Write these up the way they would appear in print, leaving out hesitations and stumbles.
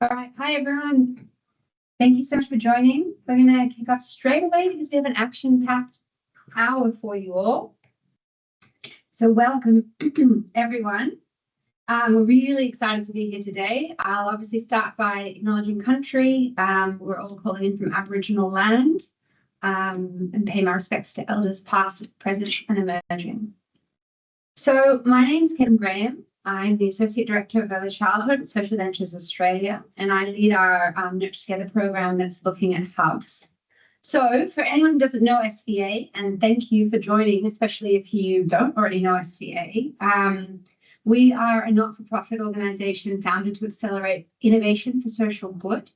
All right. Hi, everyone. Thank you so much for joining. We're going to kick off straight away because we have an action-packed hour for you all. So welcome, everyone. We're really excited to be here today. I'll obviously start by acknowledging country. We're all calling in from Aboriginal land and pay my respects to elders past, present and emerging. So my name is Caitlin Graham. I'm the Associate Director of Early Childhood at Social Ventures Australia, and I lead our Nurture Together program that's looking at hubs. So for anyone who doesn't know SVA, and thank you for joining, especially if you don't already know SVA, we are a not-for-profit organisation founded to accelerate innovation for social good.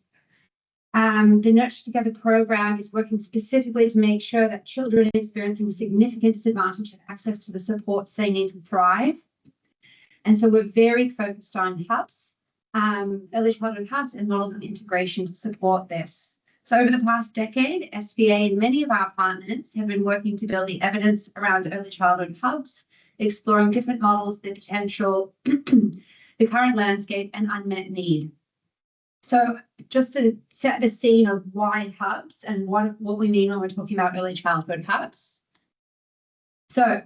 The Nurture Together program is working specifically to make sure that children experiencing significant disadvantage have access to the supports they need to thrive. And so we're very focused on hubs, early childhood hubs and models of integration to support this. So over the past decade, SVA and many of our partners have been working to build the evidence around early childhood hubs, exploring different models, their potential, the current landscape and unmet need. So just to set the scene of why hubs and what we mean when we're talking about early childhood hubs. So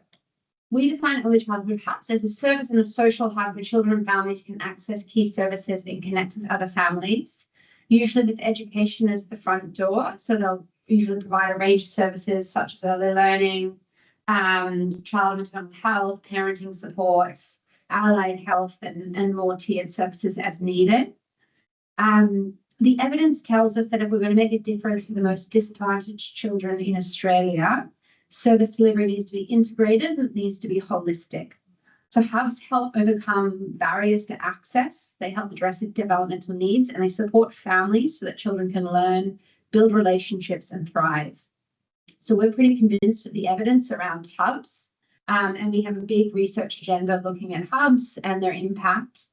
we define early childhood hubs as a service and a social hub where children and families can access key services and connect with other families, usually with education as the front door. So they'll usually provide a range of services such as early learning, child and maternal health, parenting supports, allied health, and more tiered services as needed. The evidence tells us that if we're going to make a difference for the most disadvantaged children in Australia, service delivery needs to be integrated and it needs to be holistic. So hubs help overcome barriers to access, they help address developmental needs, and they support families so that children can learn, build relationships and thrive. So we're pretty convinced of the evidence around hubs, and we have a big research agenda looking at hubs and their impact.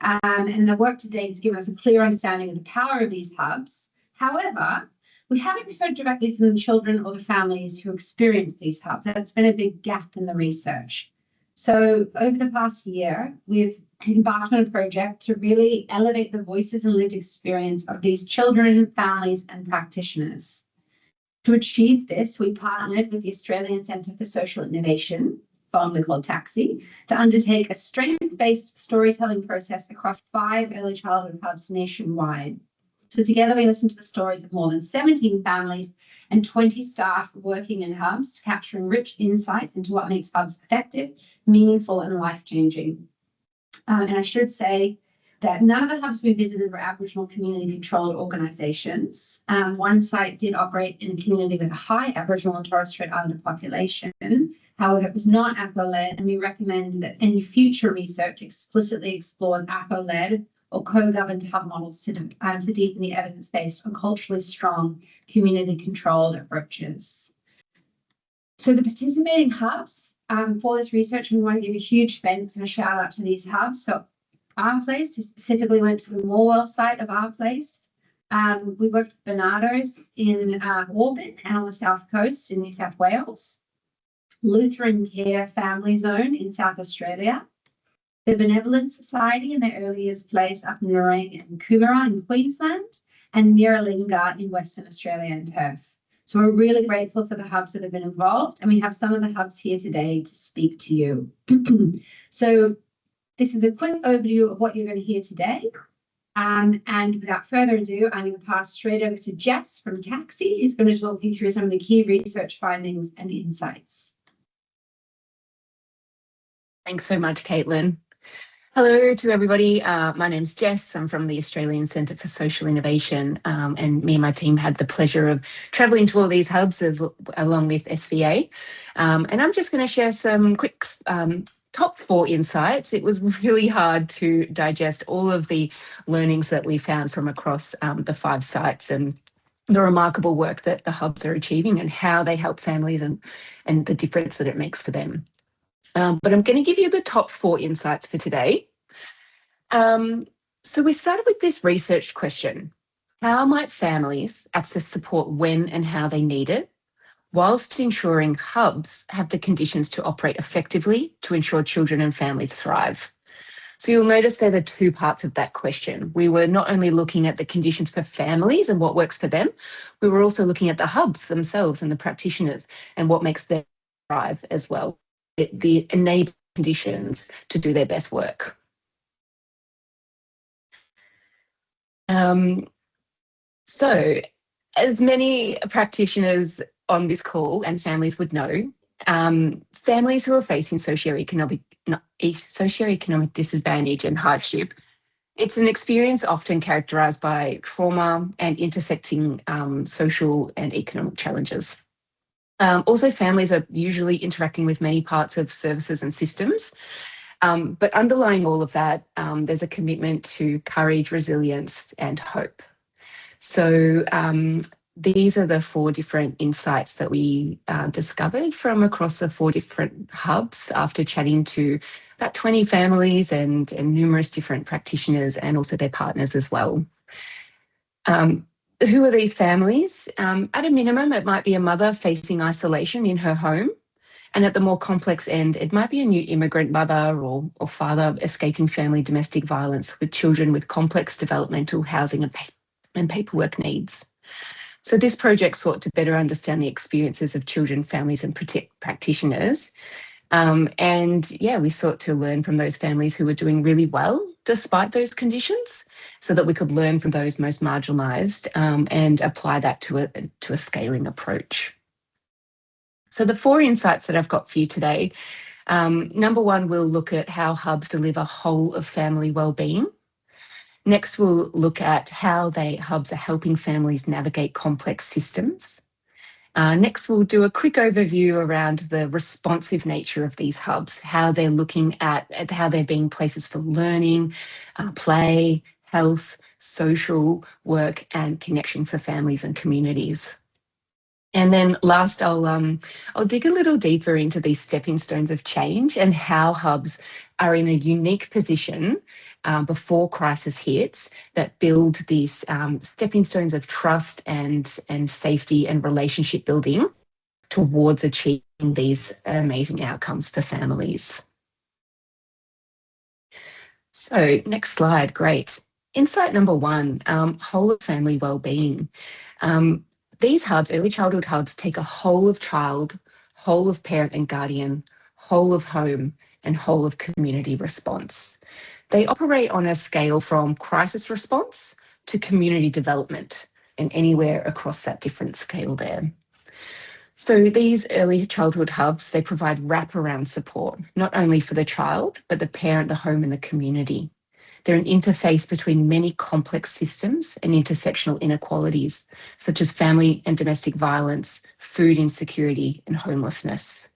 And the work to date has given us a clear understanding of the power of these hubs. However, we haven't heard directly from the children or the families who experience these hubs. That's been a big gap in the research. So over the past year, we've embarked on a project to really elevate the voices and lived experience of these children, families, and practitioners. To achieve this, we partnered with the Australian Centre for Social Innovation, fondly called TAXI, to undertake a strength-based storytelling process across 5 early childhood hubs nationwide. So together we listened to the stories of more than 17 families and 20 staff working in hubs, capturing rich insights into what makes hubs effective, meaningful and life-changing. And I should say that none of the hubs we visited were Aboriginal community-controlled organisations. One site did operate in a community with a high Aboriginal and Torres Strait Islander population. However, it was not ACO-led, and we recommend that any future research explicitly explores ACO-led or co-governed hub models to deepen the evidence based on culturally strong, community-controlled approaches. So the participating hubs for this research, we want to give a huge thanks and a shout out to these hubs. So Our Place, who specifically went to the Morwell site of Our Place. We worked with Bernardo's in Auburn and on the South Coast in New South Wales. Lutheran Care Family Zone in South Australia. The Benevolent Society in their Early Years Place up in Nerang and Coomera in Queensland, and Miralinga in Western Australia and Perth. So we're really grateful for the hubs that have been involved, and we have some of the hubs here today to speak to you. So this is a quick overview of what you're going to hear today. And without further ado, I'm going to pass straight over to Jess from TAXI, who's going to talk you through some of the key research findings and insights. Thanks so much, Caitlin. Hello to everybody. My name's Jess. I'm from the Australian Centre for Social Innovation, and me and my team had the pleasure of travelling to all these hubs along with SVA. And I'm just going to share some quick top 4 insights. It was really hard to digest all of the learnings that we found from across the 5 sites and the remarkable work that the hubs are achieving and how they help families and the difference that it makes for them. But I'm going to give you the top 4 insights for today. So we started with this research question. How might families access support when and how they need it, whilst ensuring hubs have the conditions to operate effectively to ensure children and families thrive? So you'll notice there are two parts of that question. We were not only looking at the conditions for families and what works for them, we were also looking at the hubs themselves and the practitioners and what makes them thrive as well, the enabling conditions to do their best work. So as many practitioners on this call and families would know, families who are facing socioeconomic disadvantage and hardship, it's an experience often characterised by trauma and intersecting social and economic challenges. Also, families are usually interacting with many parts of services and systems, but underlying all of that, there's a commitment to courage, resilience and hope. So these are the 4 different insights that we discovered from across the 4 different hubs after chatting to about 20 families and numerous different practitioners and also their partners as well. Who are these families? At a minimum, it might be a mother facing isolation in her home. And at the more complex end, it might be a new immigrant mother or father escaping family domestic violence with children with complex developmental housing and paperwork needs. So this project sought to better understand the experiences of children, families and practitioners. And yeah, we sought to learn from those families who were doing really well despite those conditions so that we could learn from those most marginalised and apply that to a scaling approach. So the 4 insights that I've got for you today, number 1, we'll look at how hubs deliver whole of family wellbeing. Next, we'll look at how hubs are helping families navigate complex systems. Next, we'll do a quick overview around the responsive nature of these hubs, how they're looking at how they're being places for learning, play, health, social work and connection for families and communities. And then last, I'll dig a little deeper into these stepping stones of change and how hubs are in a unique position before crisis hits that build these stepping stones of trust and safety and relationship building towards achieving these amazing outcomes for families. So next slide, great. Insight number 1, whole of family wellbeing. These hubs, early childhood hubs, take a whole of child, whole of parent and guardian, whole of home and whole of community response. They operate on a scale from crisis response to community development and anywhere across that different scale there. So these early childhood hubs, they provide wraparound support, not only for the child, but the parent, the home and the community. They're an interface between many complex systems and intersectional inequalities, such as family and domestic violence, food insecurity, and homelessness.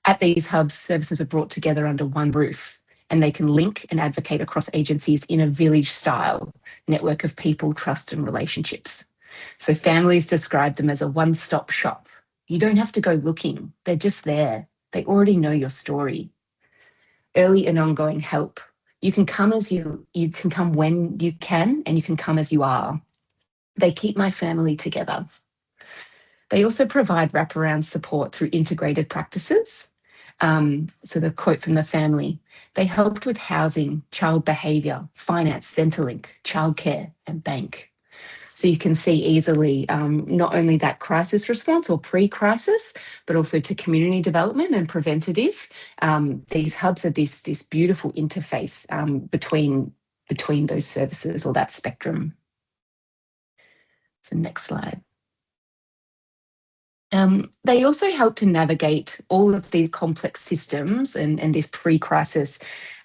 At these hubs, services are brought together under one roof, and they can link and advocate across agencies in a village-style network of people, trust, and relationships. So families describe them as a one-stop shop. You don't have to go looking. They're just there. They already know your story. Early and ongoing help. You can come you can come when you can, and you can come as you are. They keep my family together. They also provide wraparound support through integrated practices. So the quote from the family, they helped with housing, child behaviour, finance, Centrelink, childcare and bank. So you can see easily not only that crisis response or pre-crisis, but also to community development and preventative. These hubs are this beautiful interface between those services or that spectrum. So next slide. They also help to navigate all of these complex systems and this pre-crisis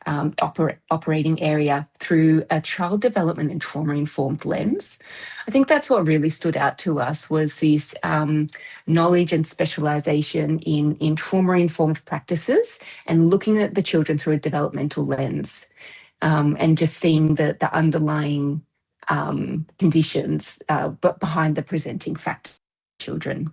operating area through a child development and trauma-informed lens. I think that's what really stood out to us was this knowledge and specialisation in trauma-informed practices and looking at the children through a developmental lens and just seeing the underlying conditions but behind the presenting fact children.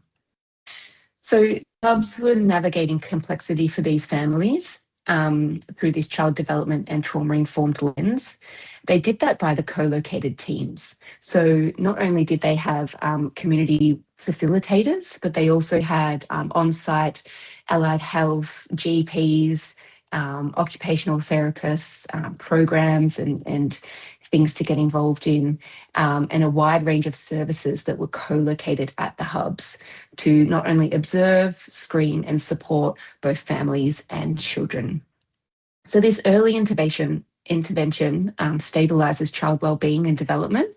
So hubs were navigating complexity for these families through this child development and trauma-informed lens. They did that by the co-located teams. So not only did they have community facilitators, but they also had on-site allied health, GPs, occupational therapists, programs and things to get involved in, and a wide range of services that were co-located at the hubs to not only observe, screen and support both families and children. So this early intervention stabilises child wellbeing and development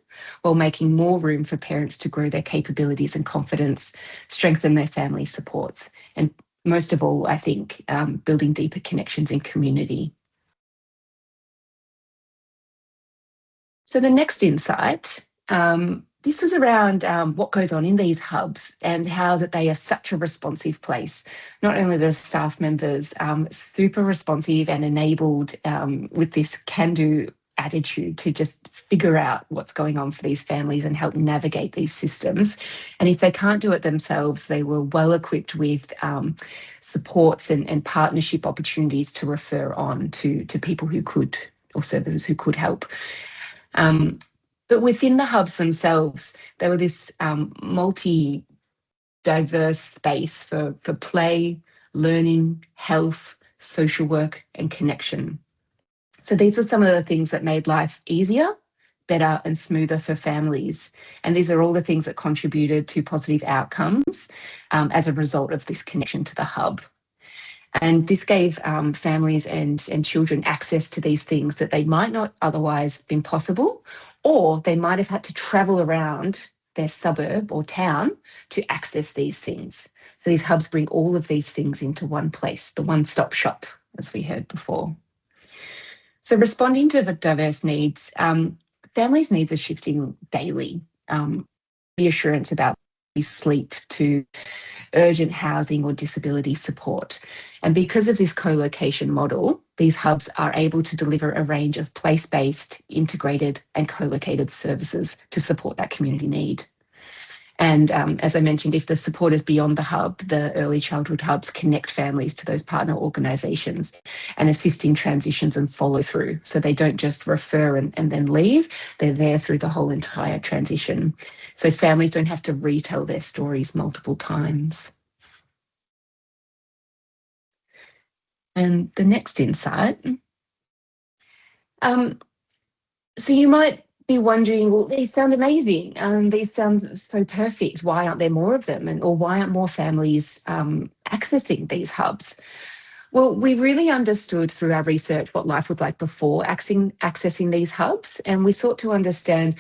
while making more room for parents to grow their capabilities and confidence, strengthen their family supports, and most of all, I think, building deeper connections in community. So the next insight, this was around what goes on in these hubs and how that they are such a responsive place. Not only the staff members super responsive and enabled with this can-do attitude to just figure out what's going on for these families and help navigate these systems. And if they can't do it themselves, they were well equipped with supports and partnership opportunities to refer on to people who could, or services who could help. But within the hubs themselves, they were this multi-diverse space for play, learning, health, social work and connection. So these are some of the things that made life easier, better and smoother for families. And these are all the things that contributed to positive outcomes as a result of this connection to the hub. And this gave families and children access to these things that they might not otherwise been possible, or they might have had to travel around their suburb or town to access these things. So these hubs bring all of these things into one place, the one-stop shop, as we heard before. So responding to the diverse needs, families' needs are shifting daily. Reassurance about sleep to urgent housing or disability support. And because of this co-location model, these hubs are able to deliver a range of place-based, integrated and co-located services to support that community need. And as I mentioned, if the support is beyond the hub, the early childhood hubs connect families to those partner organisations and assist in transitions and follow through. So they don't just refer and then leave, they're there through the whole entire transition. So families don't have to retell their stories multiple times. And the next insight. So you might be wondering, well, these sound amazing. These sound so perfect. Why aren't there more of them? Or why aren't more families accessing these hubs? Well, we really understood through our research what life was like before accessing these hubs. And we sought to understand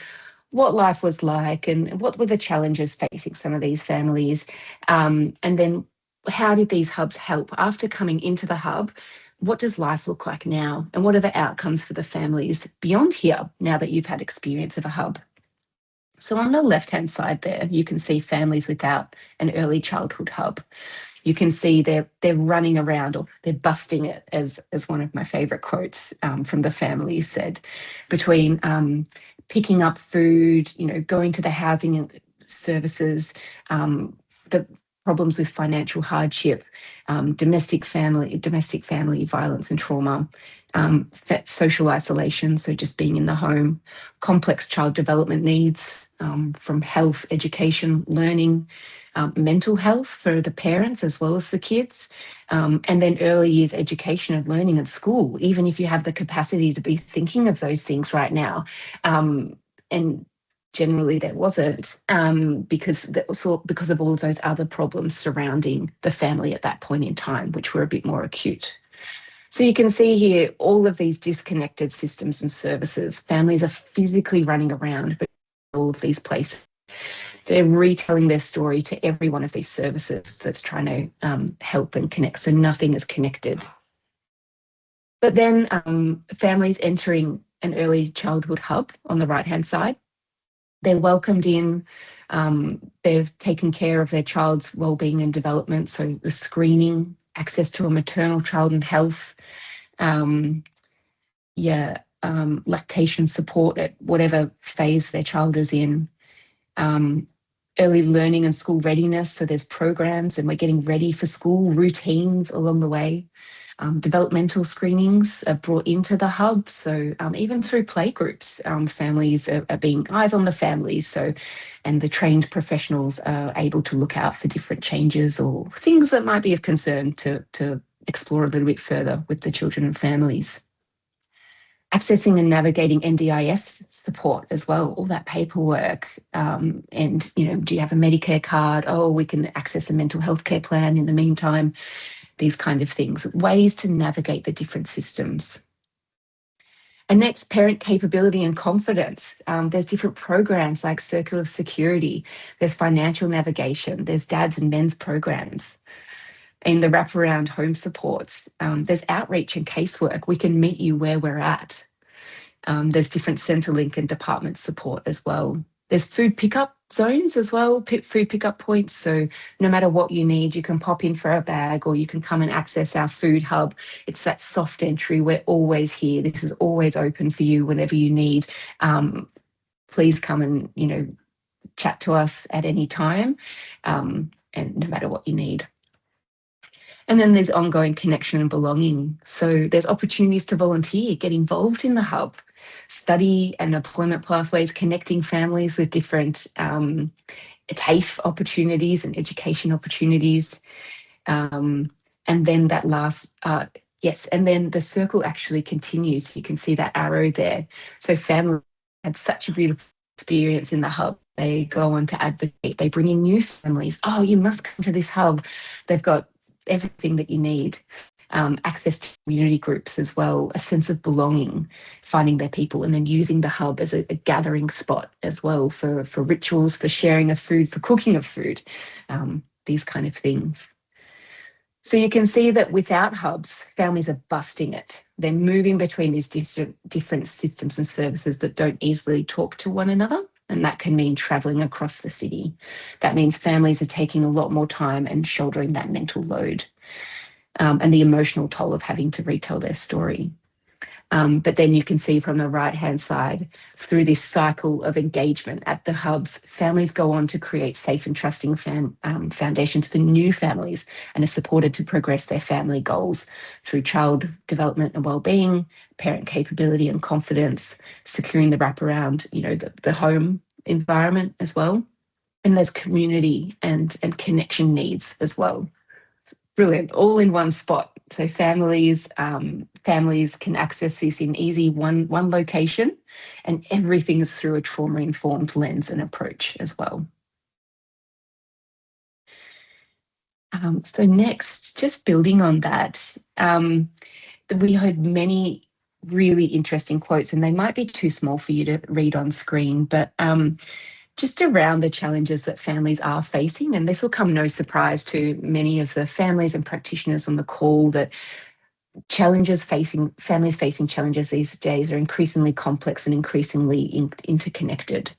what life was like and what were the challenges facing some of these families. And then how did these hubs help? After coming into the hub, what does life look like now? And what are the outcomes for the families beyond here now that you've had experience of a hub? So on the left-hand side there, you can see families without an early childhood hub. You can see they're running around, or they're busting it, as one of my favourite quotes from the family said, between picking up food, going to the housing services, the problems with financial hardship, domestic family violence and trauma, social isolation, so just being in the home, complex child development needs from health, education, learning, mental health for the parents as well as the kids, and then early years education and learning at school, even if you have the capacity to be thinking of those things right now. And generally there wasn't, because of all of those other problems surrounding the family at that point in time, which were a bit more acute. So you can see here all of these disconnected systems and services. Families are physically running around all of these places. They're retelling their story to every one of these services that's trying to help and connect, so nothing is connected. But then families entering an early childhood hub on the right-hand side, they're welcomed in, they've taken care of their child's wellbeing and development, so the screening, access to a maternal child and health, lactation support at whatever phase their child is in, early learning and school readiness, so there's programs and we're getting ready for school, routines along the way. Developmental screenings are brought into the hub, so even through play groups, families are being eyes on the families, and the trained professionals are able to look out for different changes or things that might be of concern to explore a little bit further with the children and families. Accessing and navigating NDIS support as well, all that paperwork. And, do you have a Medicare card? Oh, we can access a mental health care plan in the meantime, these kind of things. Ways to navigate the different systems. And next, parent capability and confidence. There's different programs like Circle of Security. There's financial navigation. There's dads and men's programs. In the wraparound home supports, there's outreach and casework. We can meet you where we're at. There's different Centrelink and department support as well. There's food pickup zones as well, food pickup points. So no matter what you need, you can pop in for a bag or you can come and access our food hub. It's that soft entry. We're always here. This is always open for you whenever you need. Please come and, chat to us at any time, and no matter what you need. And then there's ongoing connection and belonging. So there's opportunities to volunteer, get involved in the hub, study and employment pathways, connecting families with different TAFE opportunities and education opportunities. And then that last, and then the circle actually continues. You can see that arrow there. So family had such a beautiful experience in the hub. They go on to advocate. They bring in new families. Oh, you must come to this hub. They've got everything that you need. Access to community groups as well, a sense of belonging, finding their people, and then using the hub as a gathering spot as well for rituals, for sharing of food, for cooking of food, these kind of things. So you can see that without hubs, families are busting it. They're moving between these different systems and services that don't easily talk to one another. And that can mean travelling across the city. That means families are taking a lot more time and shouldering that mental load, and the emotional toll of having to retell their story. But then you can see from the right-hand side, through this cycle of engagement at the hubs, families go on to create safe and trusting foundations for new families and are supported to progress their family goals through child development and wellbeing, parent capability and confidence, securing the wraparound, the home environment as well. And there's community and connection needs as well. Brilliant, all in one spot. So families can access this in easy one location, and everything is through a trauma-informed lens and approach as well. So next, just building on that, we heard many really interesting quotes, and they might be too small for you to read on screen, but just around the challenges that families are facing. And this will come no surprise to many of the families and practitioners on the call that families facing challenges these days are increasingly complex and increasingly interconnected.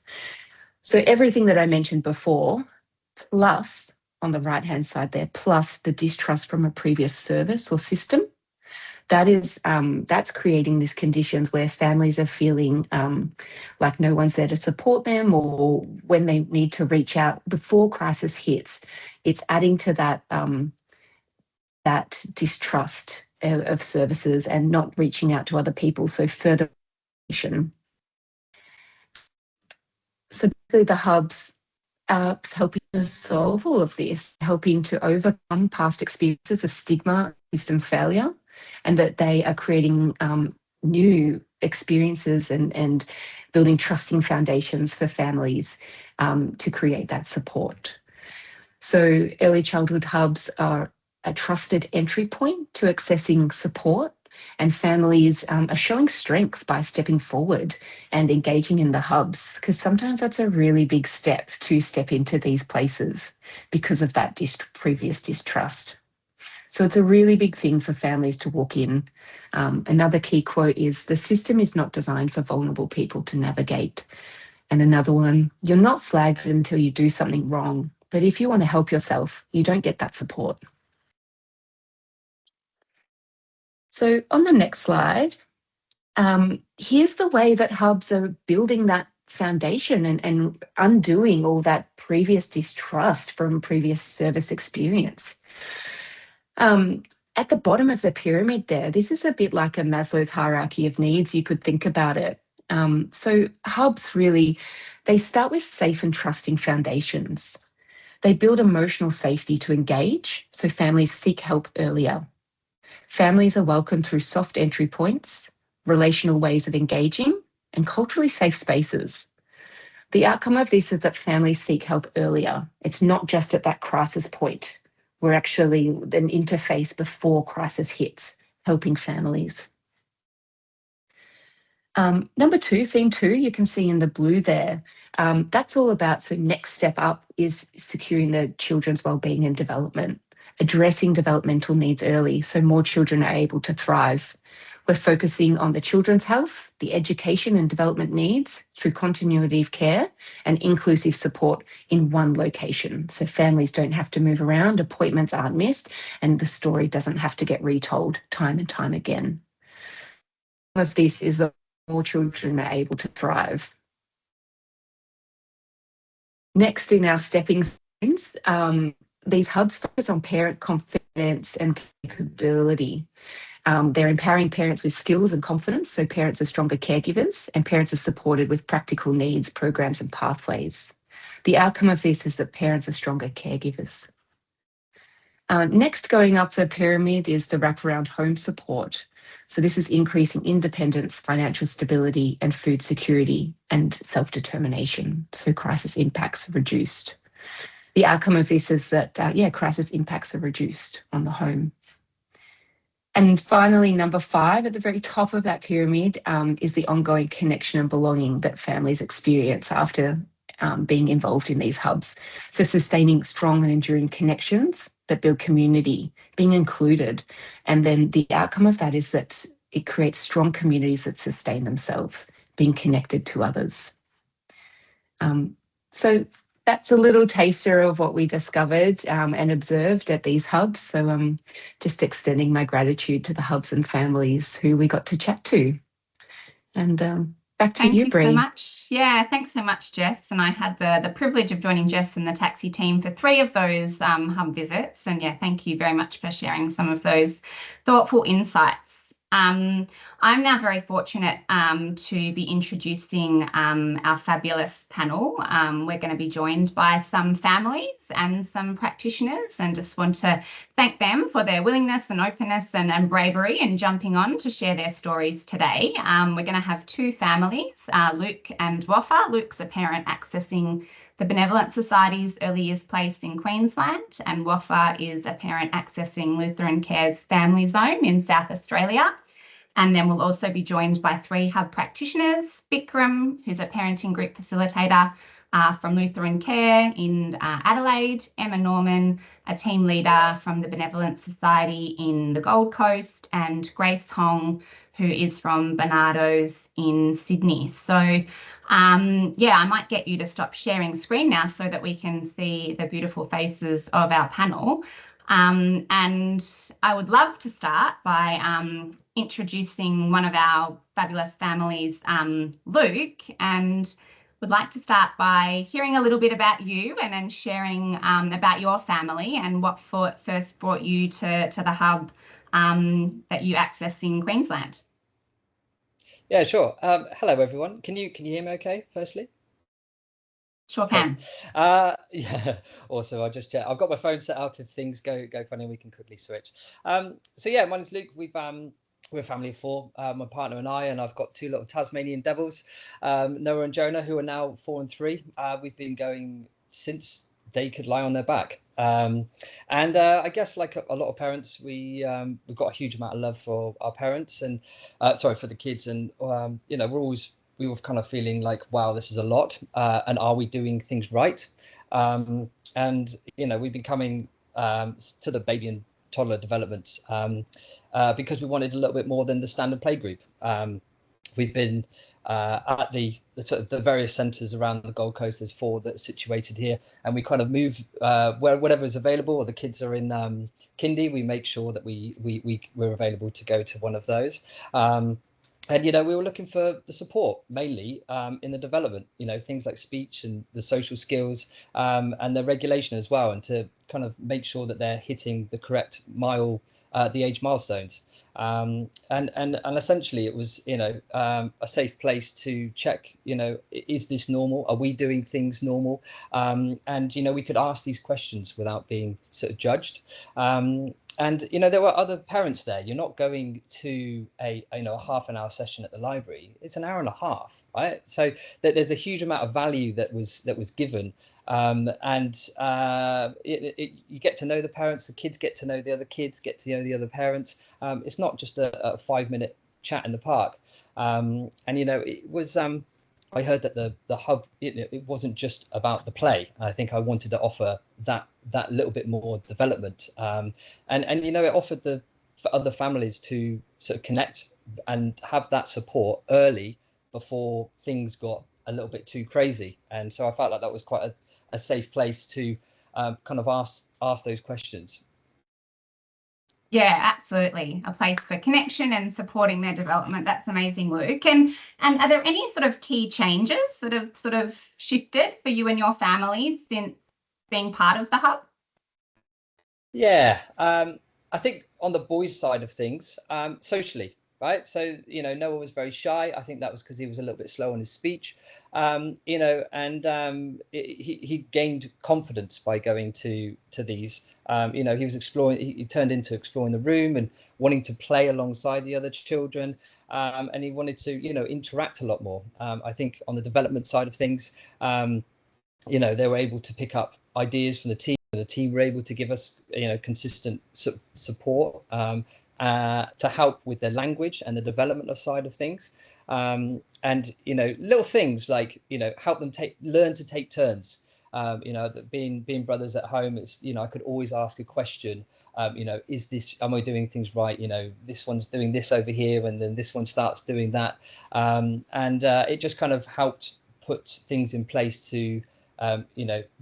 So everything that I mentioned before, plus on the right-hand side there, plus the distrust from a previous service or system, that's creating these conditions where families are feeling like no one's there to support them, or when they need to reach out before crisis hits, it's adding to that that distrust of services and not reaching out to other people. So further. So the hubs are helping to solve all of this, helping to overcome past experiences of stigma, system failure, and that they are creating new experiences and building trusting foundations for families to create that support. So early childhood hubs are a trusted entry point to accessing support, and families are showing strength by stepping forward and engaging in the hubs, because sometimes that's a really big step to step into these places because of that previous distrust. So it's a really big thing for families to walk in. Another key quote is, "The system is not designed for vulnerable people to navigate." And another one, "You're not flagged until you do something wrong. But if you want to help yourself, you don't get that support." So on the next slide, here's the way that hubs are building that foundation and undoing all that previous distrust from previous service experience. At the bottom of the pyramid there, this is a bit like a Maslow's hierarchy of needs. You could think about it. So hubs really, they start with safe and trusting foundations. They build emotional safety to engage, so families seek help earlier. Families are welcomed through soft entry points, relational ways of engaging, and culturally safe spaces. The outcome of this is that families seek help earlier. It's not just at that crisis point. We're actually an interface before crisis hits, helping families. Number two, theme two, you can see in the blue there. That's all about, so next step up is securing the children's wellbeing and development, addressing developmental needs early so more children are able to thrive. We're focusing on the children's health, the education and development needs through continuity of care and inclusive support in one location. So families don't have to move around, appointments aren't missed, and the story doesn't have to get retold time and time again. Of this is that more children are able to thrive. Next in our stepping stones, these hubs focus on parent confidence and capability. They're empowering parents with skills and confidence, so parents are stronger caregivers and parents are supported with practical needs, programs and pathways. The outcome of this is that parents are stronger caregivers. Next, going up the pyramid is the wraparound home support. So this is increasing independence, financial stability and food security and self-determination. So crisis impacts are reduced. The outcome of this is that, crisis impacts are reduced on the home. And finally, number 5 at the very top of that pyramid is the ongoing connection and belonging that families experience after being involved in these hubs. So sustaining strong and enduring connections that build community, being included. And then the outcome of that is that it creates strong communities that sustain themselves, being connected to others. So that's a little taster of what we discovered and observed at these hubs. So I'm just extending my gratitude to the hubs and families who we got to chat to. And back to you, Bree. Thank you so much. Yeah, thanks so much, Jess. And I had the privilege of joining Jess and the taxi team for 3 of those hub visits. And yeah, thank you very much for sharing some of those thoughtful insights. I'm now very fortunate to be introducing our fabulous panel. We're going to be joined by some families and some practitioners, and just want to thank them for their willingness and openness and bravery in jumping on to share their stories today. We're going to have 2 families, Luke and Waffa. Luke's a parent accessing the Benevolent Society's Early Years Place in Queensland, and Waffa is a parent accessing Lutheran Care's Family Zone in South Australia. And then we'll also be joined by 3 hub practitioners, Bikram, who's a parenting group facilitator from Lutheran Care in Adelaide, Emma Norman, a team leader from the Benevolent Society in the Gold Coast, and Grace Hong, who is from Barnardo's in Sydney. So I might get you to stop sharing screen now so that we can see the beautiful faces of our panel. And I would love to start by introducing one of our fabulous families, Luke, and would like to start by hearing a little bit about you and then sharing about your family and what first brought you to the hub that you access in Queensland. Yeah, sure. Hello, everyone. Can you hear me okay, firstly? Sure can. Yeah, awesome. I'll just check. I've got my phone set up. If things go funny, we can quickly switch. So yeah, my name's Luke. We're a family of 4, my partner and I, and I've got 2 little Tasmanian devils, Noah and Jonah, who are now 4 and 3. We've been going since they could lie on their back. I guess like a lot of parents, we've got a huge amount of love for our parents and for the kids, and we were kind of feeling like, wow, this is a lot, and are we doing things right? We've been coming to the baby and toddler development because we wanted a little bit more than the standard playgroup. We've been at the various centres around the Gold Coast. There's 4 that's situated here, and we kind of move whatever is available, or the kids are in kindy, we make sure that we're available to go to one of those. We were looking for the support mainly in the development, things like speech and the social skills and the regulation as well, and to kind of make sure that they're hitting the correct the age milestones. And essentially it was, a safe place to check, is this normal? Are we doing things normal? We could ask these questions without being sort of judged. and there were other parents there. You're not going to a a half an hour session at the library. It's an hour and a half, right? So there's a huge amount of value that was given, and you get to know the parents. The kids get to know the other kids, get to know the other parents. It's not just a 5-minute chat in the park, and it was. I heard that the hub, it wasn't just about the play. I think I wanted to offer that little bit more development, and it offered for other families to sort of connect and have that support early before things got a little bit too crazy. And so I felt like that was quite a safe place to kind of ask those questions. Yeah, absolutely. A place for connection and supporting their development. That's amazing, Luke. And are there any sort of key changes that have sort of shifted for you and your family since being part of the hub? Yeah, I think on the boys' side of things, socially, right? So, Noah was very shy. I think that was because he was a little bit slow on his speech, and he gained confidence by going to these. He was exploring. He turned into exploring the room and wanting to play alongside the other children, and he wanted to, interact a lot more. I think on the development side of things, they were able to pick up ideas from the team. The team were able to give us, consistent support to help with their language and the development side of things. And little things like help them learn to take turns. Being brothers at home, it's I could always ask a question. Am I doing things right? This one's doing this over here, and then this one starts doing that, and it just kind of helped put things in place to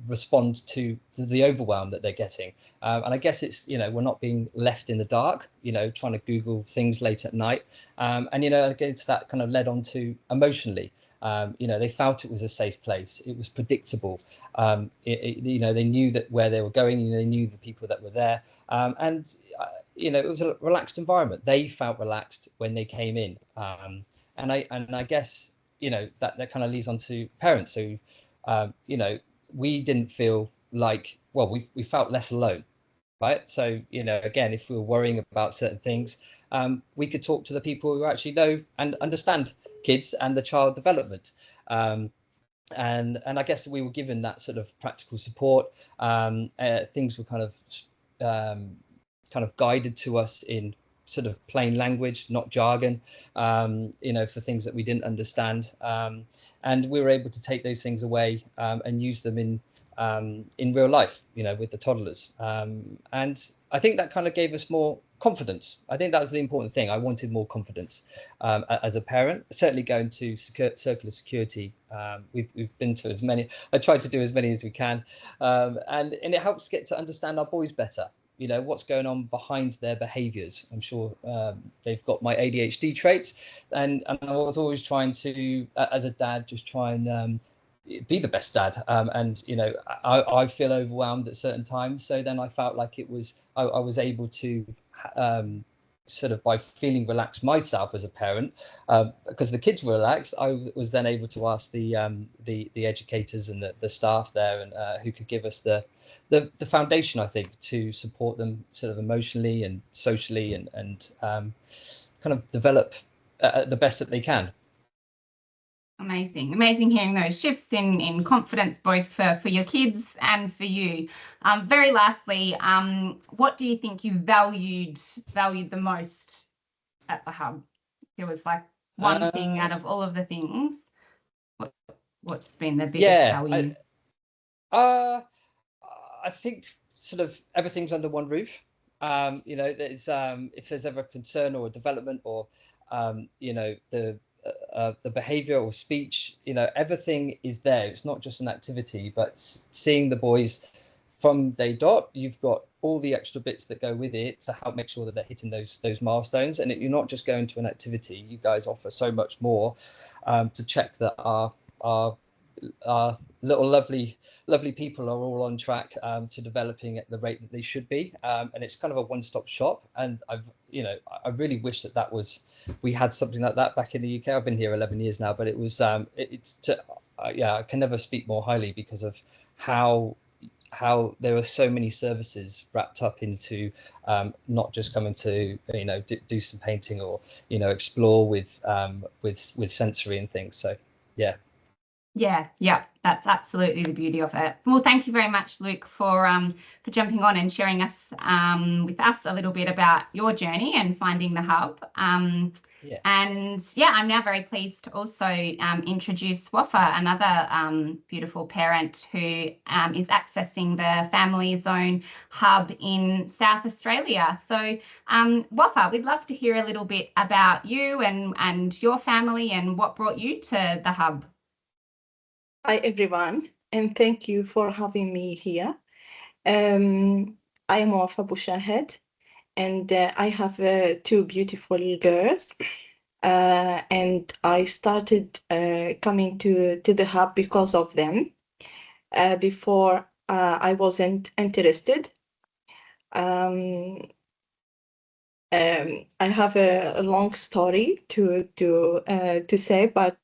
respond to the overwhelm that they're getting. And I guess it's, we're not being left in the dark, trying to Google things late at night. And, against that kind of led on to emotionally, they felt it was a safe place. It was predictable. They knew that where they were going, they knew the people that were there. And, it was a relaxed environment. They felt relaxed when they came in. And I guess, that kind of leads on to parents who, we didn't feel like, well, we felt less alone, right? So, again, if we were worrying about certain things, we could talk to the people who actually know and understand kids and the child development. And I guess we were given that sort of practical support. Things were kind of guided to us in sort of plain language, not jargon, for things that we didn't understand. And we were able to take those things away and use them in real life, with the toddlers. And I think that kind of gave us more confidence. I think that was the important thing. I wanted more confidence as a parent. Certainly going to Circular Security, we've been to as many. I tried to do as many as we can, and it helps get to understand our boys better. What's going on behind their behaviors. I'm sure they've got my ADHD traits, and I was always trying to, as a dad, just try and be the best dad. And I feel overwhelmed at certain times. So then I felt like I was able to sort of, by feeling relaxed myself as a parent, because the kids were relaxed, I was then able to ask the educators and the staff there, and who could give us the foundation, I think, to support them sort of emotionally and socially, and kind of develop the best that they can. Amazing hearing those shifts in confidence, both for your kids and for you. Very lastly, what do you think you valued the most at the hub? There was like one thing out of all of the things. What's been the biggest value? I think sort of everything's under one roof. There's if there's ever a concern or a development, or the behavior or speech, everything is there. It's not just an activity, but seeing the boys from day dot, you've got all the extra bits that go with it to help make sure that they're hitting those milestones. And you're not just going to an activity. You guys offer so much more to check that our little lovely people are all on track to developing at the rate that they should be, and it's kind of a one-stop shop. And I really wish that we had something like that back in the UK. I've been here 11 years now, but it was I can never speak more highly because of how how there are so many services wrapped up into not just coming to do some painting or explore with sensory and things. So yeah. Yeah, that's absolutely the beauty of it. Well, thank you very much, Luke, for jumping on and sharing with us a little bit about your journey and finding the hub. Yeah. And yeah, I'm now very pleased to also introduce Wafa, another beautiful parent who is accessing the Family Zone hub in South Australia. So Wafa, we'd love to hear a little bit about you and your family and what brought you to the hub. Hi, everyone, and thank you for having me here. I am Wafa Bouchahed, and I have two beautiful girls. And I started coming to the hub because of them. Before I wasn't interested. I have a long story to say, but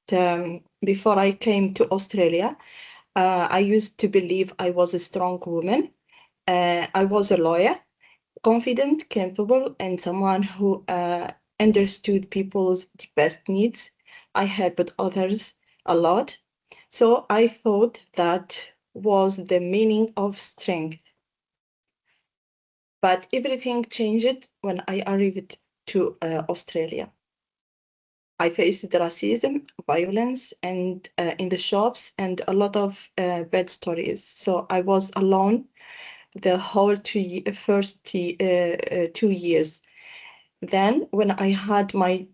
before I came to Australia, I used to believe I was a strong woman. I was a lawyer, confident, capable, and someone who understood people's best needs. I helped others a lot. So I thought that was the meaning of strength. But everything changed when I arrived to Australia. I faced racism, violence, and in the shops, and a lot of bad stories. So I was alone the whole first 2 years. Then, when I had my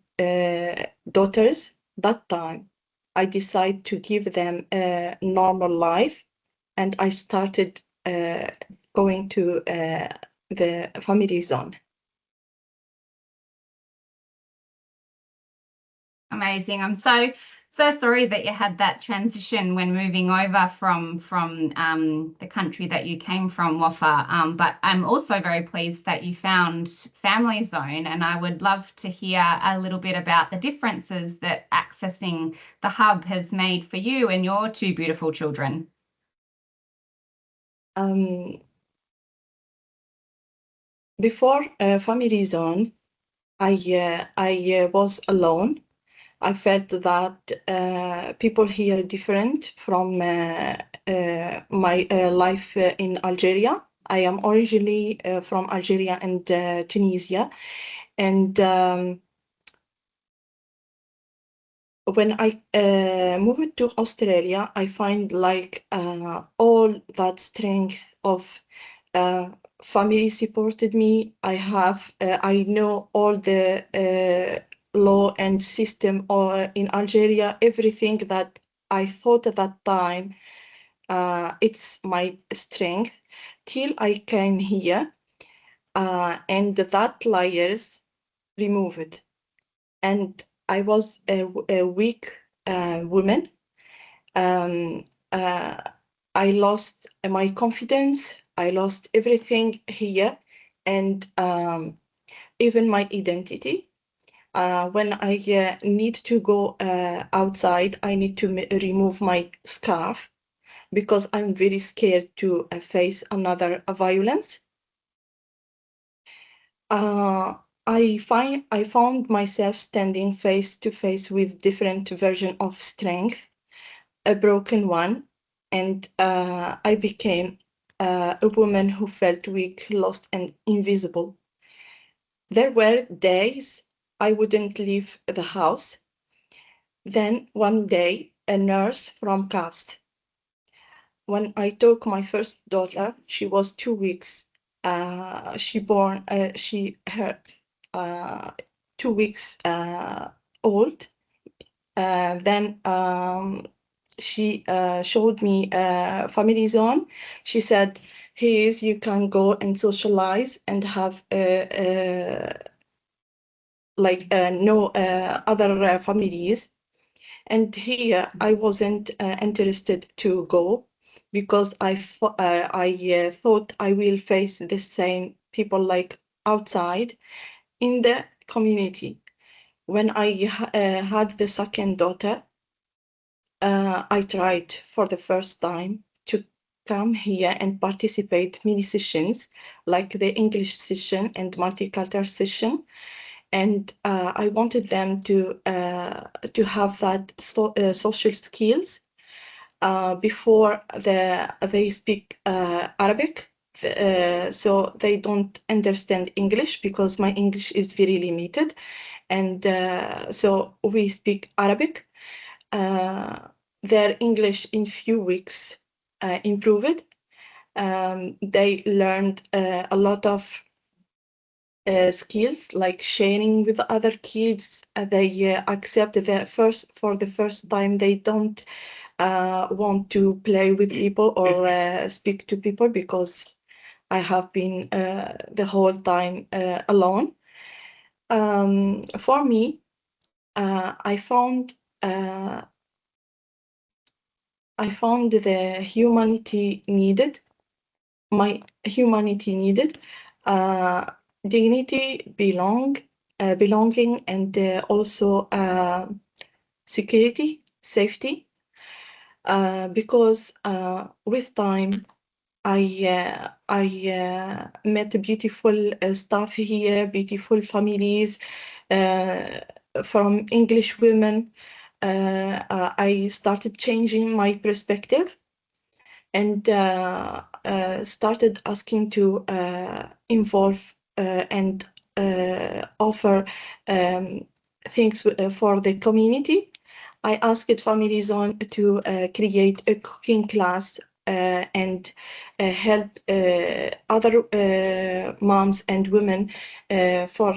daughters, that time, I decided to give them a normal life, and I started going to the family zone. Amazing. I'm so sorry that you had that transition when moving over from the country that you came from, Wafa. But I'm also very pleased that you found Family Zone, and I would love to hear a little bit about the differences that accessing the hub has made for you and your two beautiful children. Before Family Zone, I was alone. I felt that people here different from my life in Algeria. I am originally from Algeria and Tunisia. And when I moved to Australia, I find like all that strength of family supported me. I know all the law and system in Algeria, everything that I thought at that time, it's my strength, till I came here, and that layers removed. And I was a weak woman. I lost my confidence. I lost everything here, and even my identity. When I need to go outside, I need to remove my scarf because I'm very scared to face another violence. I found myself standing face to face with different version of strength, a broken one, and I became a woman who felt weak, lost, and invisible. There were days I wouldn't leave the house. Then one day, a nurse from CAST. When I took my first daughter, she was 2 weeks. Her 2 weeks old. Then she showed me Family Zone. She said, "Here you can go and socialize and have no other families." And here I wasn't interested to go because I thought I will face the same people like outside in the community. When I had the second daughter, I tried for the first time to come here and participate many sessions, like the English session and multicultural session. And I wanted them to have that social skills before they speak Arabic. So they don't understand English because my English is very limited. And so we speak Arabic. Their English in few weeks improved. They learned a lot of skills like sharing with other kids. They accept for the first time they don't want to play with people or speak to people because I have been the whole time alone. For me, I found the humanity needed, my humanity needed, dignity, belonging, and also security, safety. Because with time, I met beautiful staff here, beautiful families from English women. I started changing my perspective and started asking to involve and offer things for the community. I asked families on to create a cooking class and help other moms and women for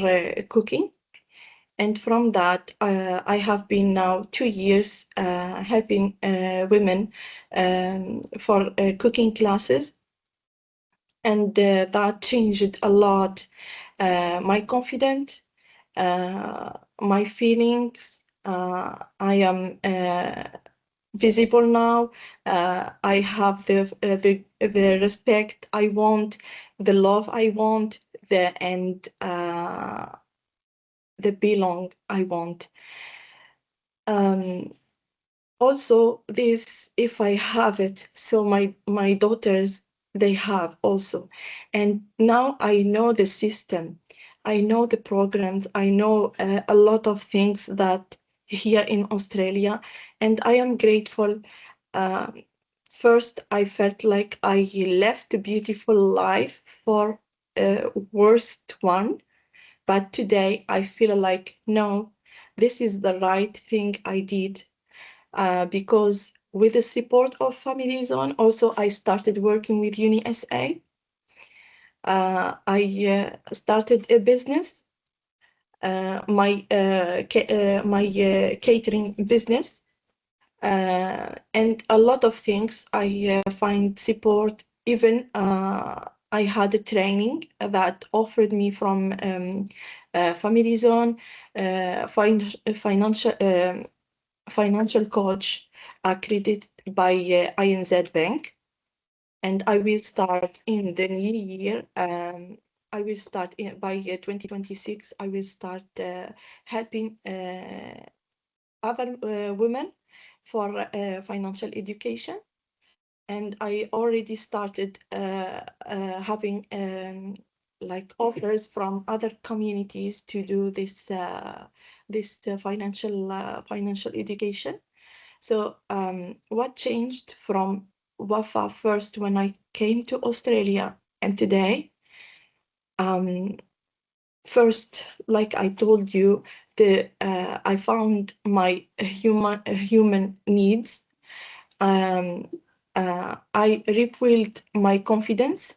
cooking. And from that, I have been now 2 years helping women for cooking classes. And that changed a lot my confidence, my feelings. I am visible now. I have the respect I want, the love I want, and the belong I want. Also, this, if I have it, so my daughters, they have also. And now I know the system, I know the programs, I know a lot of things that here in Australia, and I am grateful. First, I felt like I left a beautiful life for a worst one. But today I feel like, no, this is the right thing I did because with the support of Family Zone, also I started working with UniSA. I started a business, my catering business, and a lot of things. I find support. Even I had a training that offered me from Family Zone, financial coach accredited by INZ Bank. And I will start in the new year. I will start by 2026. I will start helping other women for financial education. And I already started having like offers from other communities to do this financial education. So what changed from Wafa first when I came to Australia and today? First, like I told you, I found my human needs. I rebuilt my confidence.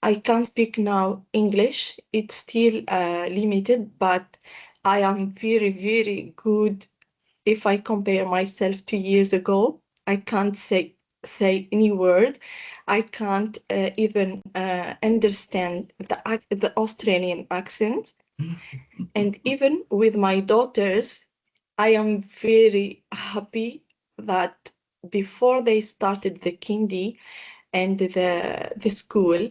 I can speak now English. It's still limited, but I am very, very good. If I compare myself 2 years ago, I can't say any word. I can't even understand the Australian accent. And even with my daughters, I am very happy that before they started the kindy and the school,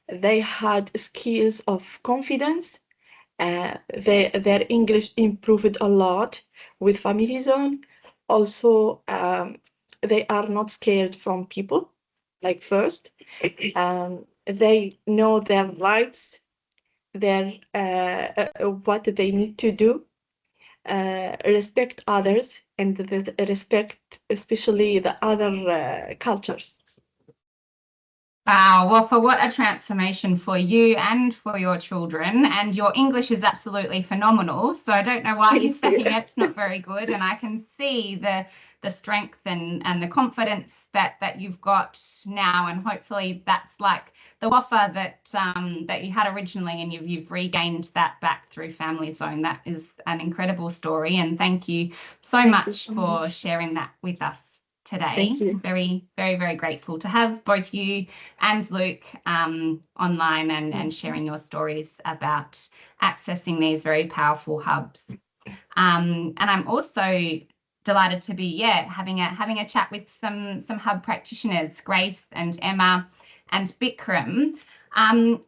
they had skills of confidence. Their English improved a lot with Family Zone. Also, they are not scared from people, like first. They know their rights, their what they need to do, respect others, and respect especially the other cultures. Wow, well, for what a transformation for you and for your children. And your English is absolutely phenomenal. So I don't know why you're saying it's not very good. And I can see the strength and the confidence that you've got now. And hopefully that's like the offer that you had originally, and you've regained that back through Family Zone. That is an incredible story. And thank you so much for sharing that with us today. Thank you. Very, very, very grateful to have both you and Luke online and sharing your stories about accessing these very powerful hubs. And I'm also delighted to be having a chat with some hub practitioners, Grace and Emma and Bikram.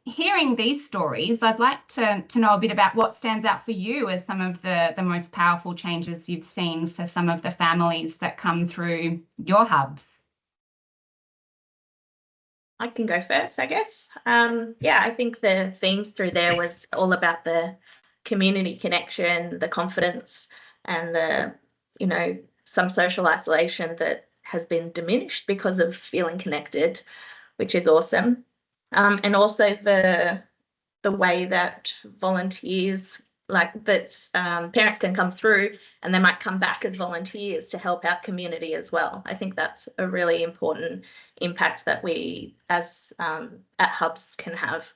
Hearing these stories, I'd like to know a bit about what stands out for you as some of the most powerful changes you've seen for some of the families that come through your hubs. I can go first, I guess. Yeah, I think the themes through there was all about the community connection, the confidence, and the, some social isolation that has been diminished because of feeling connected, which is awesome. And also the way that volunteers, parents can come through and they might come back as volunteers to help our community as well. I think that's a really important impact that we as at hubs can have,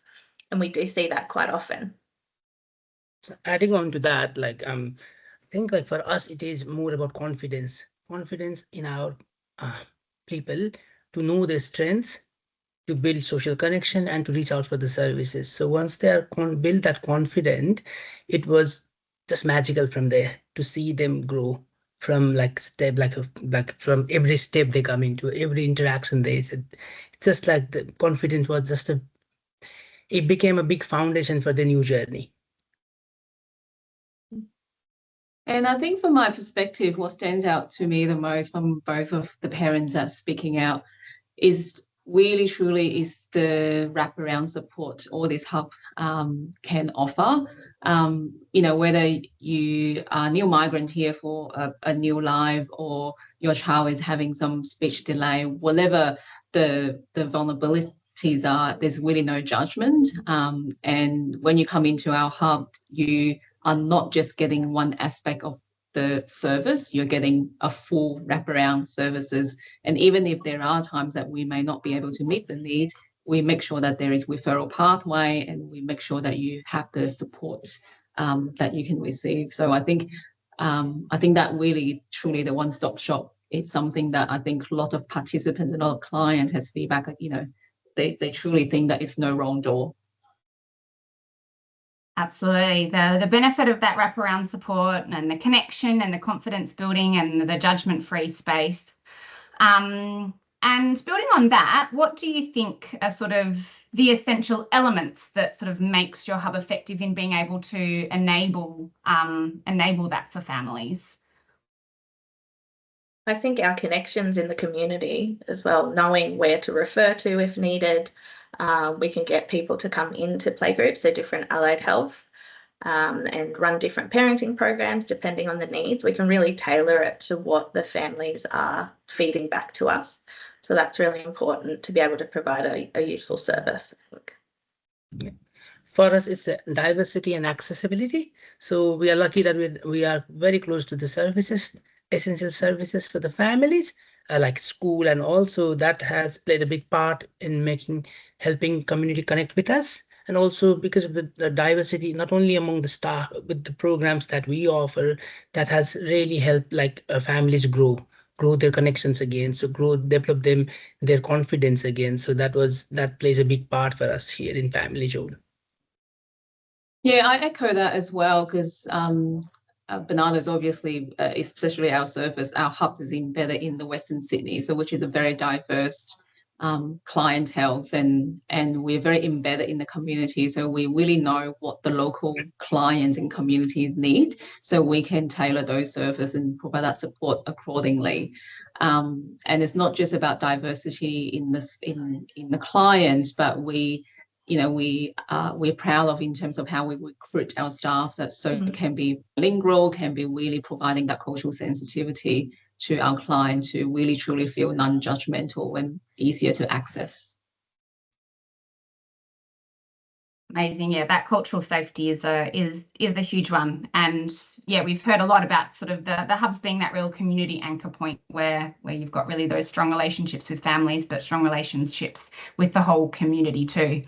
and we do see that quite often. So adding on to that, I think for us it is more about confidence in our people, to know their strengths, to build social connection, and to reach out for the services. So once they are build that confident, it was just magical from there to see them grow from from every step they come into, every interaction they said. It's just like the confidence was just it became a big foundation for the new journey. And I think from my perspective, what stands out to me the most from both of the parents that are speaking out is really truly is the wraparound support all this hub can offer. Whether you are a new migrant here for a new life, or your child is having some speech delay, whatever the vulnerabilities are, there's really no judgment. And when you come into our hub, you are not just getting one aspect of the service, you're getting a full wraparound services. And even if there are times that we may not be able to meet the need, we make sure that there is referral pathway, and we make sure that you have the support that you can receive. So I think that really truly the one-stop shop, it's something that I think a lot of participants and a lot of clients has feedback, they truly think that it's no wrong door. Absolutely. The benefit of that wraparound support and the connection and the confidence building and the judgment-free space. And building on that, what do you think are sort of the essential elements that sort of makes your hub effective in being able to enable that for families? I think our connections in the community as well, knowing where to refer to if needed. We can get people to come into playgroups, so different allied health, and run different parenting programs depending on the needs. We can really tailor it to what the families are feeding back to us. So that's really important to be able to provide a useful service, I think. Yeah. For us, it's diversity and accessibility. So we are lucky that we are very close to the services, essential services for the families, like school, and also that has played a big part in helping community connect with us. And also because of the diversity, not only among the staff, with the programs that we offer, that has really helped families grow their connections again, so develop their confidence again. So that plays a big part for us here in Family Zone. Yeah, I echo that as well, because Bananas obviously, especially our service, our hub is embedded in the Western Sydney, so which is a very diverse clientele, and we're very embedded in the community. So we really know what the local clients and communities need, so we can tailor those services and provide that support accordingly. And it's not just about diversity in the clients, but we're proud of in terms of how we recruit our staff, that so can be bilingual, can be really providing that cultural sensitivity to our clients to really truly feel non-judgmental and easier to access. Amazing. Yeah, that cultural safety is a huge one. And yeah, we've heard a lot about sort of the hubs being that real community anchor point where you've got really those strong relationships with families, but strong relationships with the whole community too.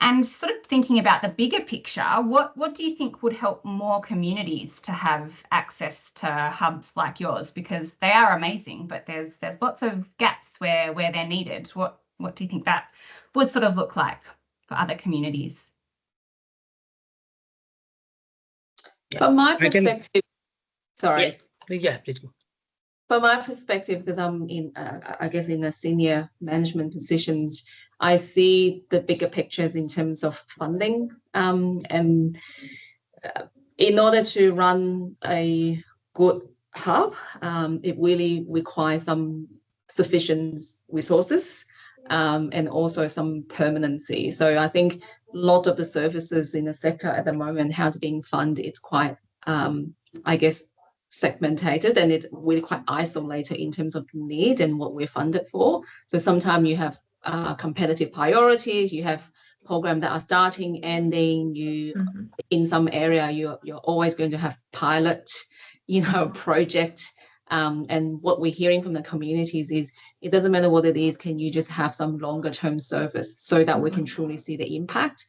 And sort of thinking about the bigger picture, what do you think would help more communities to have access to hubs like yours? Because they are amazing, but there's lots of gaps where they're needed. What do you think that would sort of look like for other communities? From my perspective, sorry. Yeah, please go. From my perspective, because I'm in, I guess, in a senior management positions, I see the bigger pictures in terms of funding. And in order to run a good hub, it really requires some sufficient resources and also some permanency. So I think a lot of the services in the sector at the moment, how it's being funded, it's quite, I guess, segmented, and it's really quite isolated in terms of need and what we're funded for. So sometimes you have competitive priorities, you have programs that are starting, ending, in some area you're always going to have pilot, project. And what we're hearing from the communities is it doesn't matter what it is, can you just have some longer term service so that we can truly see the impact.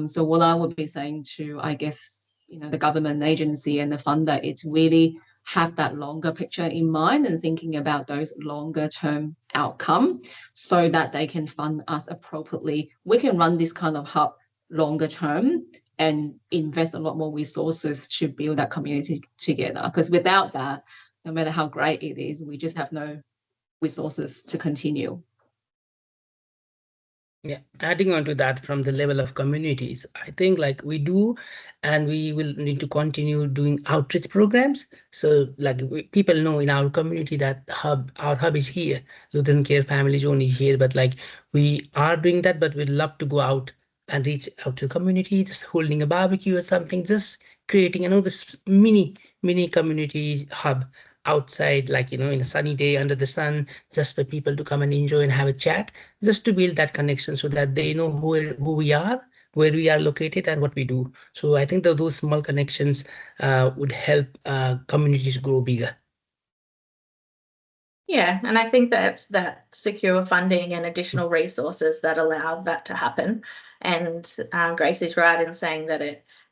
So what I would be saying to, I guess, the government agency and the funder, it's really have that longer picture in mind and thinking about those longer term outcome so that they can fund us appropriately. We can run this kind of hub longer term and invest a lot more resources to build that community together, because without that, no matter how great it is, we just have no resources to continue. Yeah, adding on to that from the level of communities, I think like we do, and we will need to continue doing outreach programs. So like people know in our community that our hub is here, Lutheran Care Family Zone is here, but like we are doing that, but we'd love to go out and reach out to the community, just holding a barbecue or something, just creating this mini community hub outside, like, in a sunny day under the sun, just for people to come and enjoy and have a chat, just to build that connection so that they know who we are, where we are located, and what we do. So I think that those small connections would help communities grow bigger. Yeah, and I think that's that secure funding and additional resources that allow that to happen. And Grace is right in saying that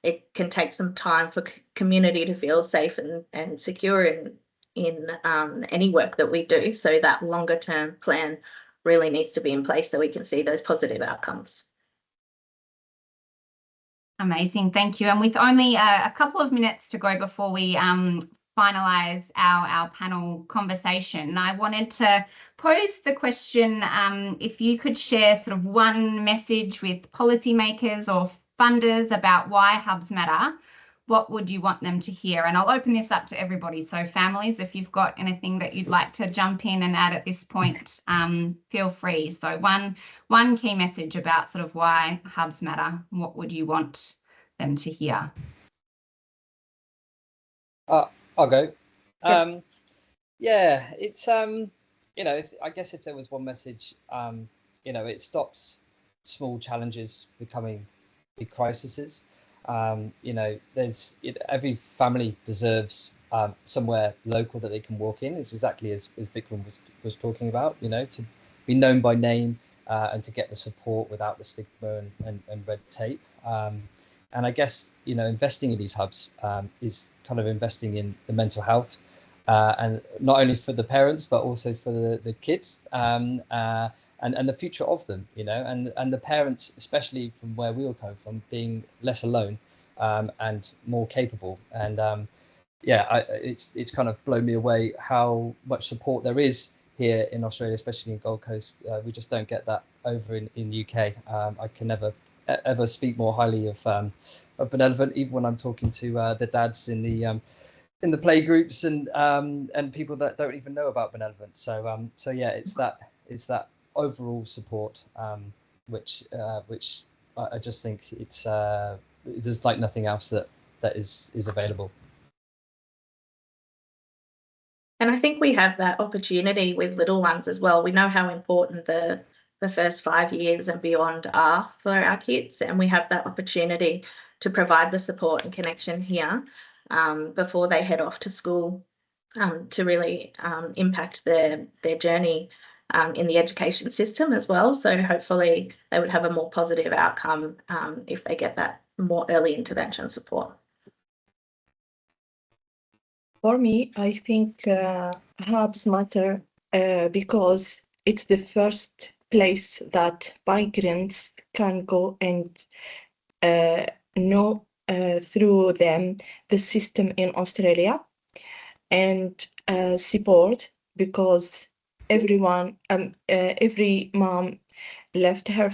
it can take some time for community to feel safe and secure in any work that we do. So that longer term plan really needs to be in place so we can see those positive outcomes. Amazing, thank you. And with only a couple of minutes to go before we finalise our panel conversation, I wanted to pose the question, if you could share sort of one message with policymakers or funders about why hubs matter, what would you want them to hear? And I'll open this up to everybody. So families, if you've got anything that you'd like to jump in and add at this point, feel free. So one key message about sort of why hubs matter, what would you want them to hear? I'll go. Yeah, it's I guess if there was one message, it stops small challenges becoming big crises. There's every family deserves somewhere local that they can walk in. It's exactly as Bikram was talking about. To be known by name and to get the support without the stigma and red tape. And I guess investing in these hubs is kind of investing in the mental health, and not only for the parents but also for the kids and the future of them, and the parents, especially from where we all come from, being less alone and more capable. And it's kind of blown me away how much support there is here in Australia, especially in Gold Coast. We just don't get that over in UK. I can never ever speak more highly of Benevolent, even when I'm talking to the dads in the play groups and people that don't even know about Benevolent. So yeah, it's that overall support, which I just think there's like nothing else that is available. And I think we have that opportunity with little ones as well. We know how important the first 5 years and beyond are for our kids, and we have that opportunity to provide the support and connection here before they head off to school to really impact their journey in the education system as well. So hopefully they would have a more positive outcome if they get that more early intervention support. For me, I think hubs matter because it's the first place that migrants can go and know through them the system in Australia and support, because every mom left her a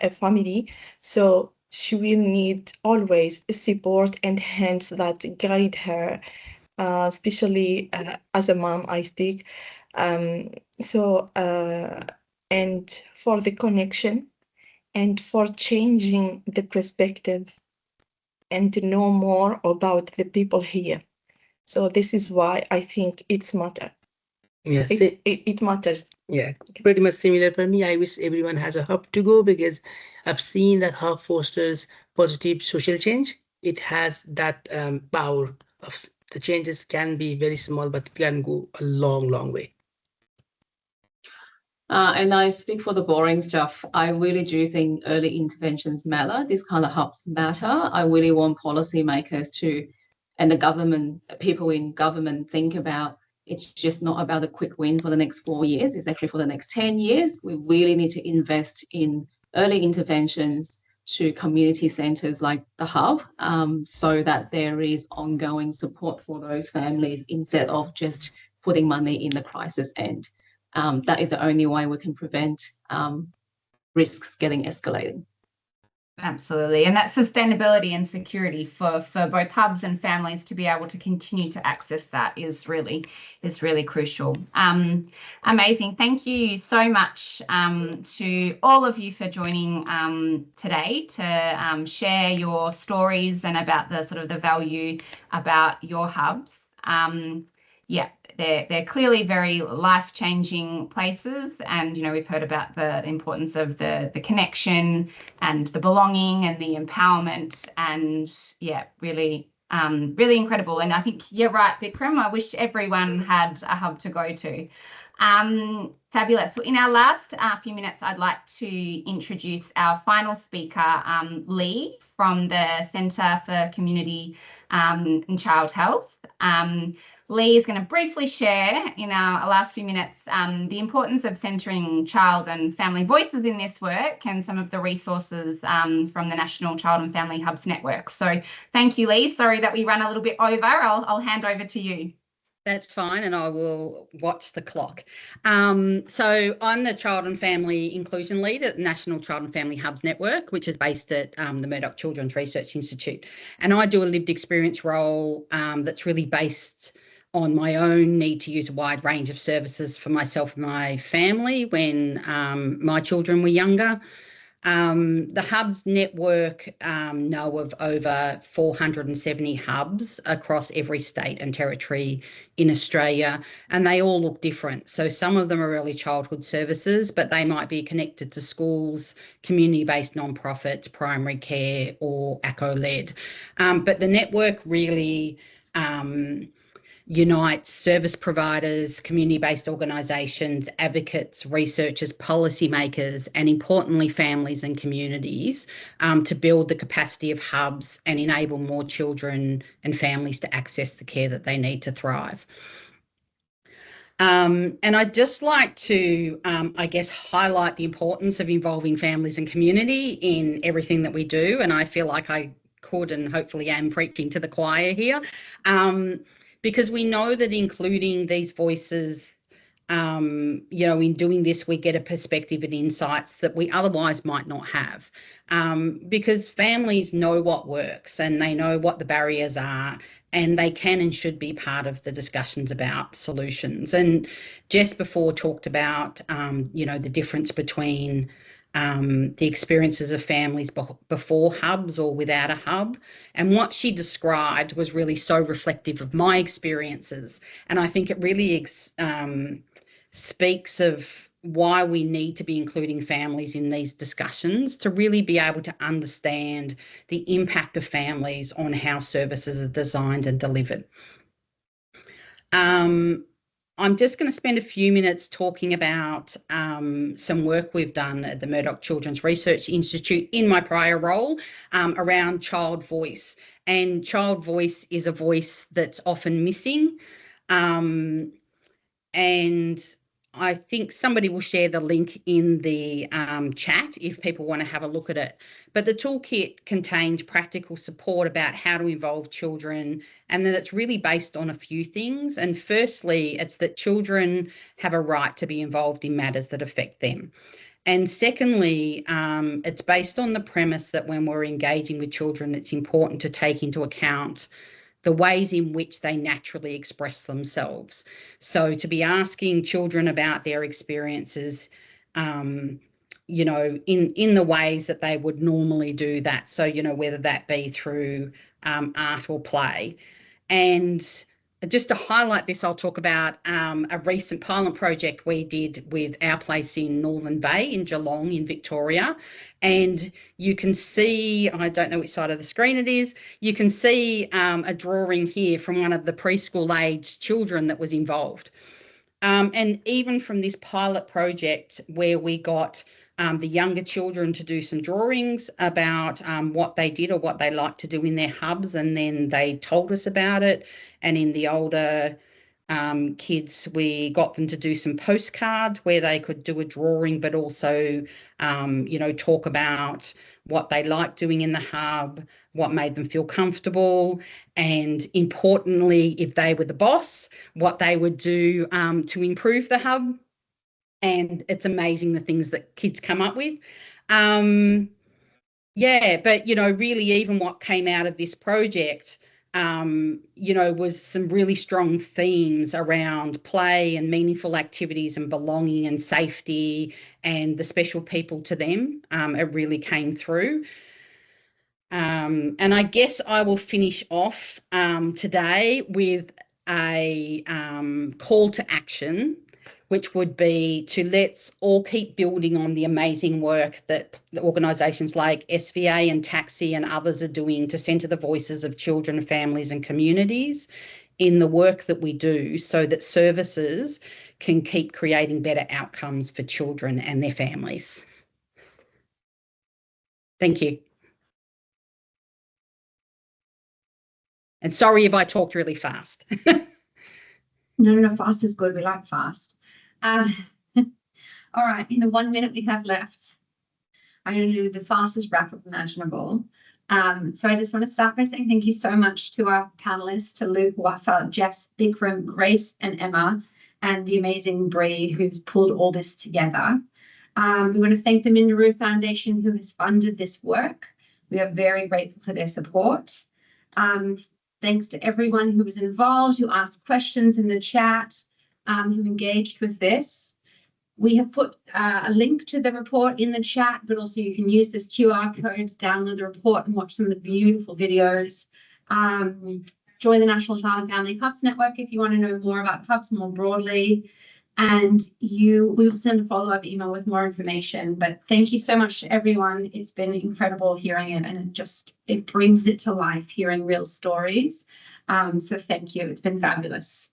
family, so she will need always support and hands that guide her, especially as a mom I speak. And for the connection and for changing the perspective and to know more about the people here. So this is why I think it's matter. Yes, It matters. yeah, pretty much similar for me. I wish everyone has a hub to go, because I've seen that hub fosters positive social change. It has that power of the changes can be very small, but it can go a long, long way. And I speak for the boring stuff. I really do think early interventions matter. These kind of hubs matter. I really want policymakers to, and the government, people in government, think about it's just not about a quick win for the next 4 years. It's actually for the next 10 years. We really need to invest in early interventions to community centres like the hub, so that there is ongoing support for those families instead of just putting money in the crisis end. That is the only way we can prevent risks getting escalated. Absolutely. And that sustainability and security for both hubs and families to be able to continue to access that is really crucial. Amazing. Thank you so much to all of you for joining today to share your stories and about the sort of the value about your hubs. Yeah, they're clearly very life-changing places, and we've heard about the importance of the connection and the belonging and the empowerment, and yeah, really incredible. And I think you're right, Vikram, I wish everyone had a hub to go to. Fabulous. So in our last few minutes, I'd like to introduce our final speaker, Lee, from the Centre for Community and Child Health. Lee is going to briefly share in our last few minutes the importance of centering child and family voices in this work and some of the resources from the National Child and Family Hubs Network. So thank you, Lee. Sorry that we ran a little bit over. I'll hand over to you. That's fine, and I will watch the clock. So I'm the Child and Family Inclusion Lead at the National Child and Family Hubs Network, which is based at the Murdoch Children's Research Institute. And I do a lived experience role that's really based on my own need to use a wide range of services for myself and my family when my children were younger. The Hubs network know of over 470 hubs across every state and territory in Australia, and they all look different. So some of them are early childhood services, but they might be connected to schools, community-based nonprofits, primary care, or ACO-led. But the network really unites service providers, community-based organisations, advocates, researchers, policymakers, and importantly, families and communities to build the capacity of hubs and enable more children and families to access the care that they need to thrive. And I'd just like to, I guess, highlight the importance of involving families and community in everything that we do. And I feel like I could and hopefully am preaching to the choir here. Because we know that including these voices You know, in doing this, we get a perspective and insights that we otherwise might not have, because families know what works and they know what the barriers are, and they can and should be part of the discussions about solutions. And Jess before talked about, you know, the difference between the experiences of families before hubs or without a hub. And what she described was really so reflective of my experiences. And I think it really speaks of why we need to be including families in these discussions to really be able to understand the impact of families on how services are designed and delivered. I'm just going to spend a few minutes talking about some work we've done at the Murdoch Children's Research Institute in my prior role around child voice. And child voice is a voice that's often missing. And I think somebody will share the link in the chat if people want to have a look at it. But the toolkit contains practical support about how to involve children, and then it's really based on a few things. And firstly, it's that children have a right to be involved in matters that affect them. And secondly, it's based on the premise that when we're engaging with children, it's important to take into account the ways in which they naturally express themselves. So to be asking children about their experiences, you know, in the ways that they would normally do that. So, you know, whether that be through art or play. And just to highlight this, I'll talk about a recent pilot project we did with our place in Northern Bay in Geelong in Victoria. And you can see, I don't know which side of the screen it is, you can see a drawing here from one of the preschool age children that was involved. And even from this pilot project where we got the younger children to do some drawings about what they did or what they liked to do in their hubs, and then they told us about it. And in the older kids, we got them to do some postcards where they could do a drawing, but also, you know, talk about what they liked doing in the hub, what made them feel comfortable, and importantly, if they were the boss, what they would do to improve the hub. And it's amazing the things that kids come up with. Yeah, but, you know, really even what came out of this project, you know, was some really strong themes around play and meaningful activities and belonging and safety and the special people to them. It really came through. And I guess I will finish off today with a call to action, which would be to let's all keep building on the amazing work that the organisations like SVA and Taxi and others are doing to centre the voices of children, families and communities in the work that we do, so that services can keep creating better outcomes for children and their families. Thank you. And sorry if I talked really fast. No, fast is good. We like fast. All right, in the 1 minute we have left, I'm going to do the fastest wrap up imaginable. So I just want to start by saying thank you so much to our panelists, to Luke, Wafa, Jess, Bikram, Grace, and Emma, and the amazing Bree who's pulled all this together. We want to thank the Minderoo Foundation who has funded this work. We are very grateful for their support. Thanks to everyone who was involved, who asked questions in the chat, who engaged with this. We have put a link to the report in the chat, but also you can use this QR code to download the report and watch some of the beautiful videos. Join the National Child and Family Hubs Network if you want to know more about hubs more broadly. And we will send a follow-up email with more information. But thank you so much to everyone. It's been incredible hearing it, and it brings it to life, hearing real stories. So thank you. It's been fabulous.